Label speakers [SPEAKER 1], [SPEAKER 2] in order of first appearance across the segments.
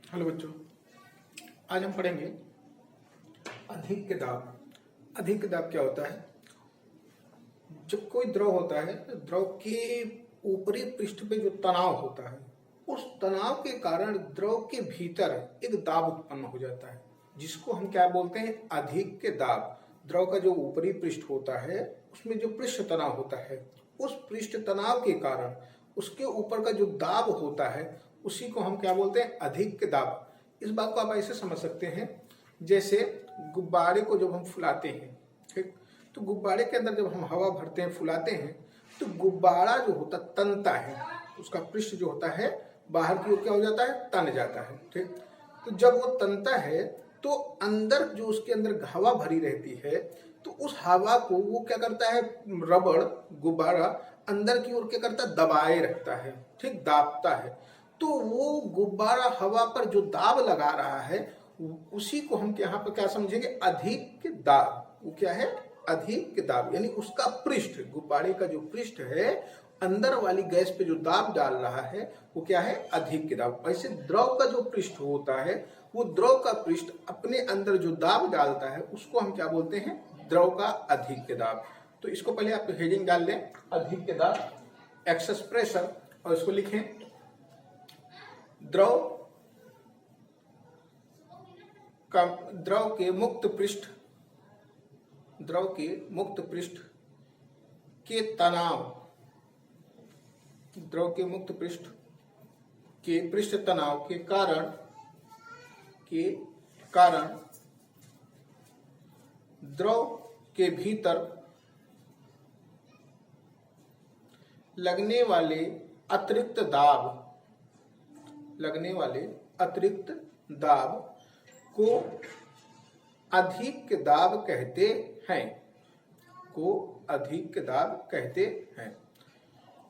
[SPEAKER 1] Hello बच्चों, आज हम पढ़ेंगे अधिक दाब। अधिक दाब क्या होता है? जब कोई द्रव होता है, द्रव के ऊपरी पृष्ठ पे जो तनाव होता है, उस तनाव के कारण द्रव के भीतर एक दाब उत्पन्न हो जाता है, जिसको हम क्या बोलते हैं? अधिक दाब। द्रव का जो ऊपरी पृष्ठ होता है, उसमें जो पृष्ठ तनाव होता है, उस पृष्ठ तनाव के कारण उसके ऊपर का जो दाब होता है, उसी को हम क्या बोलते हैं? अधिक दाब। इस बात को आप ऐसे समझ सकते हैं, जैसे गुब्बारे को जब हम फुलाते हैं, ठीक, तो गुब्बारे के अंदर जब हम हवा भरते हैं, फुलाते हैं, तो गुब्बारा जो होता तनता है, उसका पृष्ठ जो होता है बाहर की ओर क्या हो जाता है? तन जाता है। ठीक, तो जब वो तनता है तो अंदर जो उसके अंदर हवा भरी रहती है, तो उस हवा को वो क्या करता है? रबड़ गुब्बारा अंदर की ओर क्या करता है? दबाए रखता है, ठीक, दाबता है। तो वो गुब्बारा हवा पर जो दाब लगा रहा है, उसी को हम यहाँ पर क्या समझेंगे? अधिक दाब। वो क्या है? अधिक दाब, यानी उसका पृष्ठ, गुब्बारे का जो पृष्ठ है, अंदर वाली गैस पे जो दाब डाल रहा है, वो क्या है? अधिक दाब। ऐसे द्रव का जो पृष्ठ होता है, वो द्रव का पृष्ठ अपने अंदर जो दाब डालता है, उसको हम क्या बोलते हैं? द्रव का अधिक दाब। तो इसको पहले आप हेडिंग डाल लें, अधिक दाब, एक्सेस प्रेशर, और इसको लिखें द्रव के मुक्त पृष्ठ, द्रव के मुक्त पृष्ठ के तनाव, द्रव के मुक्त पृष्ठ के पृष्ठ तनाव के कारण द्रव के भीतर लगने वाले अतिरिक्त दाब को अधिक दाब कहते हैं,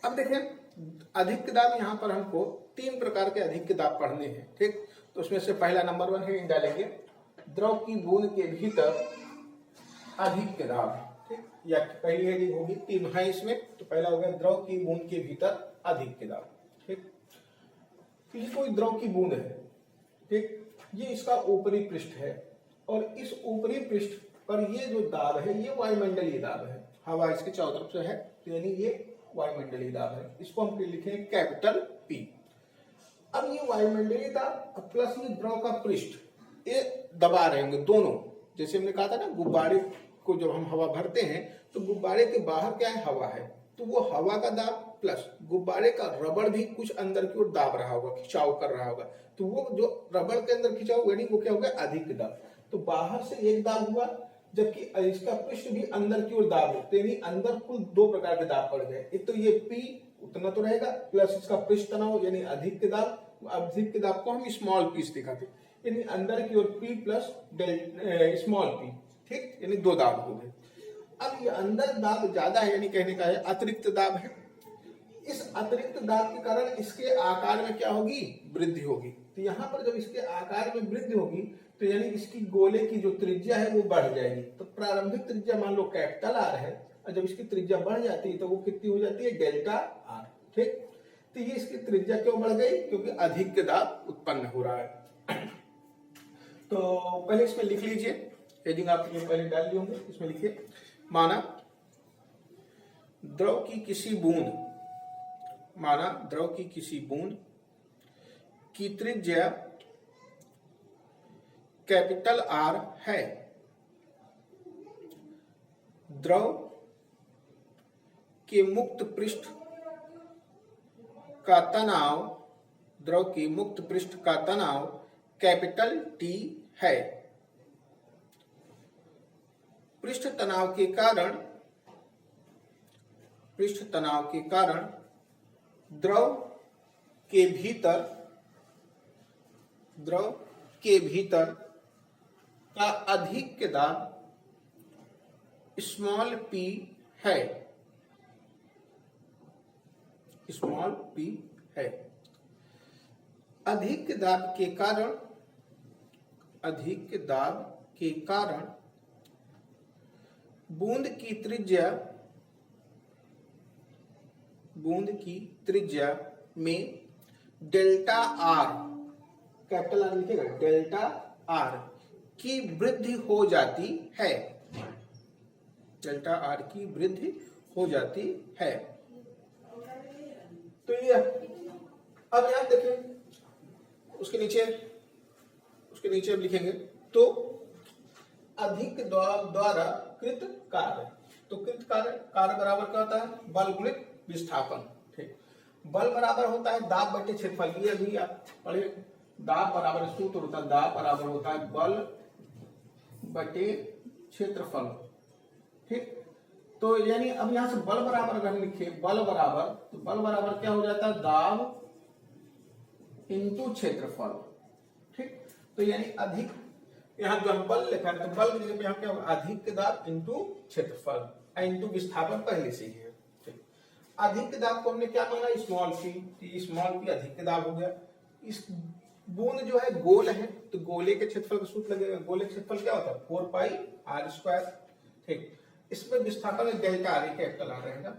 [SPEAKER 1] अब देखें, अधिक दाब यहाँ पर हमको तीन प्रकार के अधिक दाब पढ़ने हैं। ठीक, तो उसमें से पहला नंबर 1 है, डालेंगे द्रव की बूंद के भीतर अधिक दाब। ठीक, या पहली हेडिंग होगी, तीन है इसमें, तो पहला हो गया द्रव की बूंद के भीतर अधिक दाब। ठीक, तो ये कोई द्रव की बूंद है, ठीक, ये इसका ऊपरी पृष्ठ है, और इस ऊपरी पृष्ठ पर ये जो दाब है, ये वायुमंडलीय दाब है, हवा इसके चारों तरफ से है, तो यानी ये वायुमंडलीय दाब है। इसको हम लिखें कैपिटल P। अब ये वायुमंडलीय दाब प्लस ये द्रव का पृष्ठ, ये दबा रहे होंगे दोनों। जैसे हमने कहा था ना, गुब्बारे को जब हम हवा भरते हैं, तो गुब्बारे के बाहर क्या है? हवा है, तो वो हवा का दाब प्लस गुब्बारे का रबड़ भी कुछ अंदर की ओर दाब रहा होगा, खिंचाव कर रहा होगा, तो वो जो रबड़ के अंदर खिंचाव, यानी वो क्या हो गया? अधिक दाब। तो बाहर से एक दाब हुआ, जबकि इसका पृष्ठ भी अंदर की ओर दाब है, तो यानी अंदर कुल दो प्रकार के दाब पड़ गए। एक तो ये P उतना तो रहेगा, प्लस इसका पृष्ठ तनाव यानी अधिक दाब। अधिक दाब को हम स्मॉल p से दिखाते, यानी अंदर की ओर P प्लस स्मॉल p, ठीक, यानी दो दाब हो गए। अब ये अंदर दाब ज्यादा है, यानी कहने का है अतिरिक्त दाब है। इस अतिरिक्त दाब के कारण इसके आकार में क्या होगी? वृद्धि होगी। तो यहाँ पर जब इसके आकार में वृद्धि होगी, तो यानी इसकी गोले की जो त्रिज्या है वो बढ़ जाएगी। तो प्रारंभिक त्रिज्या मान लो कैपिटल R है, और जब इसकी त्रिज्या बढ़ जाती है तो वो कितनी हो जाती है? Delta R। ठीक, तो ये इसकी त्रिज्या क्यों बढ़ गई? क्योंकि अधिक दाब उत्पन्न हो रहा है। तो पहले इसमें लिख लीजिए, हेडिंग आप पहले डाल लिए होंगे, इसमें लिखिए, माना द्रव की किसी बूंद की त्रिज्या कैपिटल R है, द्रव के मुक्त पृष्ठ का तनाव कैपिटल T है। पृष्ठ तनाव के कारण द्रव के भीतर का अधिक दाब स्मॉल p है, अधिक दाब के कारण बूंद की त्रिज्या में डेल्टा आर कैपिटल आर लिखेगा, डेल्टा आर की वृद्धि हो जाती है, डेल्टा आर की वृद्धि हो जाती है। तो ये अब यहां देखें, उसके नीचे अब लिखेंगे तो अधिक द्वारा कृत कार्य, तो कृत कार्य बराबर क्या होता है, बल गुणित विस्थापन। ठीक, बल बराबर होता है दाब बटे क्षेत्रफल, ये अभी आप पढ़े, दाब बराबर सूत्र होता है, दाब बराबर होता है बल बटे क्षेत्रफल। ठीक, तो यानी अब यहां से बल बराबर अगर हम लिखे बल बराबर, तो बल बराबर क्या हो जाता है, दाब इंटू क्षेत्रफल। ठीक, तो यानी अधिक, यहाँ जो हम बल लिखा है तो बल की जगह पे यहाँ क्या होगा, अधिक दाब इंटू क्षेत्रफल, इंटू विस्थापन पहले से ही है। ठीक, अधिक दाब को हमने क्या माना, स्मॉल पी, स्मॉल पी अधिक दाब हो गया। इस बूंद जो है गोल है, तो गोले के क्षेत्रफल का सूत्र लगेगा, गोले के क्षेत्रफल क्या होता है 4 पाई आर स्क्वायर। ठीक, इसमें विस्थापन में डेल्टा आर कैपिटल आर रहेगा।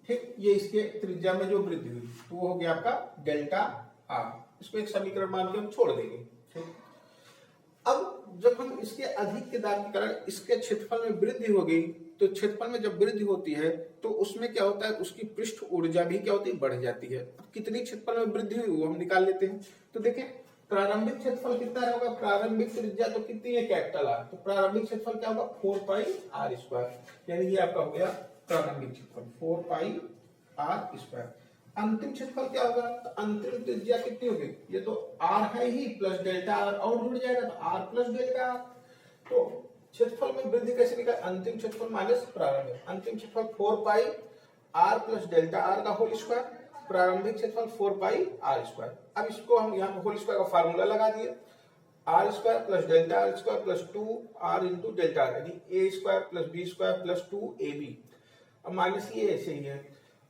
[SPEAKER 1] ठीक, ये इसके त्रिज्या में जो वृद्धि हुई तो वो हो गया आपका डेल्टा आर, इसको एक समीकरण मान के हम छोड़ देंगे। ठीक, अब जब हम इसके अधिक के दाब के कारण इसके क्षेत्रफल में वृद्धि हो गई, तो क्षेत्रफल में जब वृद्धि होती है तो उसमें क्या होता है, उसकी पृष्ठ ऊर्जा भी क्या होती है, बढ़ जाती है। अब कितनी क्षेत्रफल में वृद्धि हुई वो हम निकाल लेते हैं। तो देखें प्रारंभिक क्षेत्रफल कितना होगा, प्रारंभिक त्रिज्या तो कितनी है, कैपिटल आर, तो प्रारंभिक क्षेत्रफल क्या होगा 4 पाई आर स्क्वायर, यानी ये आपका हो गया प्रारंभिक क्षेत्रफल 4 पाई आर स्क्वायर। अंतिम क्षेत्रफल क्या होगा, तो अंतिम त्रिज्या कितनी होगी, ये तो आर है ही प्लस डेल्टा आर और जुड़ जाएगा, तो आर प्लस डेल्टा आर। तो क्षेत्रफल में वृद्धि कैसे निकाल, अंतिम क्षेत्रफल माइनस प्रारंभिक, अंतिम क्षेत्रफल 4 पाई आर प्लस डेल्टा आर का होल स्क्वायर, प्रारंभिक क्षेत्रफल 4 पाई आर स्क्वायर। अब इसको हम यहाँ होल स्क्वायर का फार्मूला लगा दिए, r square plus delta r square plus 2 r into delta r, यानी a square plus b square plus 2 a b. अब माइनस ये ऐसे ही है।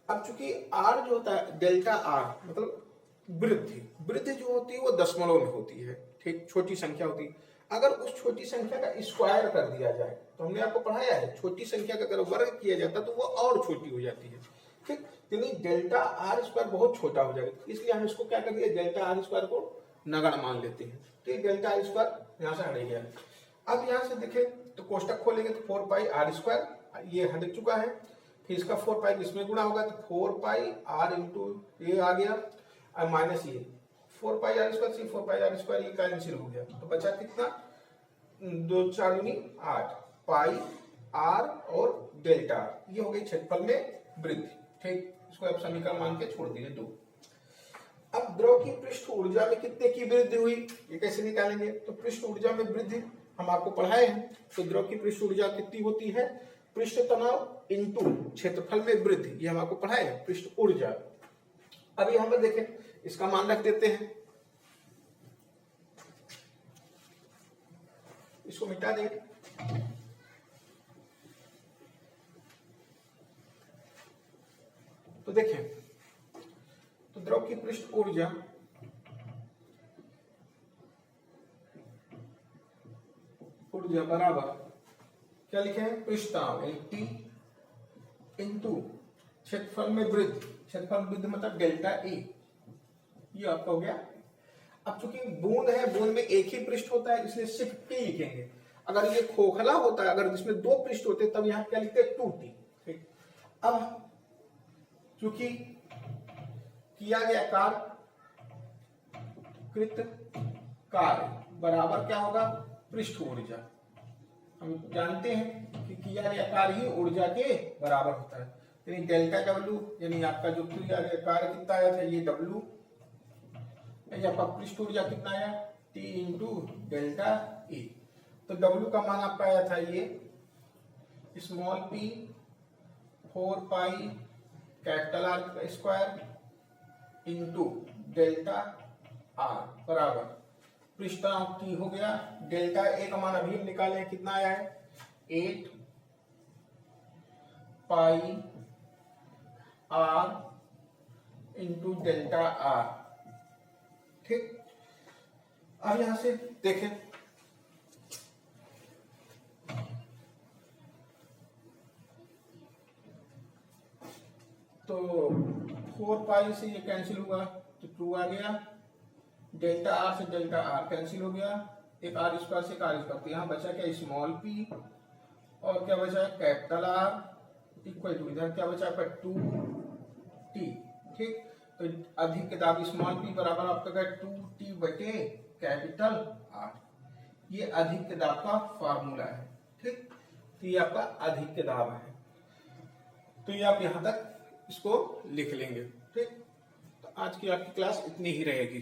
[SPEAKER 1] अब चूंकि आर जो होता है डेल्टा आर मतलब वृद्धि जो होती है वो दशमलव में होती है। ठीक, छोटी संख्या होती है, अगर उस छोटी संख्या का स्क्वायर कर दिया जाए, तो हमने आपको पढ़ाया है छोटी संख्या का अगर वर्ग किया जाता तो वो और छोटी हो जाती है। ठीक, यानी डेल्टा आर स्क्वायर बहुत छोटा हो जाएगा, इसलिए हम इसको क्या कर दिया, डेल्टा आर स्क्वायर को नगण्य मान लेते हैं। तो ये डेल्टा आर स्क्वायर यहाँ से हट गया। अब यहाँ से देखें तो कोष्टक खोलेंगे तो 4 पाई आर स्क्वायर ये हट चुका है, फिर इसका 4 पाई इसमें गुणा होगा तो 4 पाई आर इंटू ये आ गया और माइनस ये 4 पाई आर स्क्वायर से 4 पाई आर स्क्वायर ये कैंसिल हो गया, तो बचा कितना 2 4 दूनी 8 पाई आर और डेल्टा आर, ये हो गई क्षेत्रफल में वृद्धि। ठीक, इसको आप समीकरण मान के छोड़ दीजिए 2। अब द्रव की पृष्ठ ऊर्जा में कितने की वृद्धि हुई, ये कैसे निकालेंगे, तो पृष्ठ ऊर्जा में वृद्धि हम आपको पढ़ाए हैं, तो द्रव की पृष्ठ ऊर्जा कितनी होती है, पृष्ठ तनाव इंटू क्षेत्रफल में वृद्धि, ये हम आपको पढ़ाए हैं पृष्ठ ऊर्जा। अब यहां पर देखें इसका मान रख देते हैं, इसको मिटा देंगे। तो देखें तो द्रव की पृष्ठ ऊर्जा बराबर क्या लिखे हैं, पृष्ठ तनाव टी इंटू क्षेत्रफल में वृद्धि, क्षेत्रफल में वृद्धि मतलब डेल्टा ए, ये आपका हो गया। अब चूंकि बूंद है, बूंद में एक ही पृष्ठ होता है इसलिए सिर्फ टी लिखेंगे, अगर ये खोखला होता है, अगर इसमें 2 पृष्ठ होते तब यहाँ क्या लिखते हैं 2t। ठीक, अब चूंकि किया गया कृत कार्य बराबर क्या होगा, पृष्ठ ऊर्जा, हम जानते हैं कि किया गया कार्य ही ऊर्जा के बराबर होता है, यानी डेल्टा डब्ल्यू, यानी आपका जो किया गया कार्य कितना आया था ये डब्ल्यू, आपका पृष्ठ ऊर्जा कितना आया टी इंटू डेल्टा ई। तो डब्ल्यू का मान आपका आया था ये small P 4 pi capital R square into delta are बराबर पृष्ठ तनाव टी हो गया, डेल्टा ए का मान अभी हम निकाले कितना आया है 8 पाई आर इंटू डेल्टा आर। ठीक, अब यहां से देखें तो 4 पाई से ये कैंसिल हुआ तो 2 आ गया डेल्टा आर से डेल्टा आर कैंसिल हो गया, एक आर स्क्वायर से एक आर स्क्वायर, तो यहाँ बचा क्या स्मॉल पी और क्या बचा है कैपिटल आर इक्वल टू इधर क्या बचा आपका 2t। ठीक, तो अधिक दाब स्मॉल पी बराबर आपका क्या 2t बटे कैपिटल आर, ये अधिक दाब का फार्मूला है। ठीक, तो ये आपका अधिक दाब है, तो ये आप यहां तक इसको लिख लेंगे। ठीक, तो आज की आपकी क्लास इतनी ही रहेगी।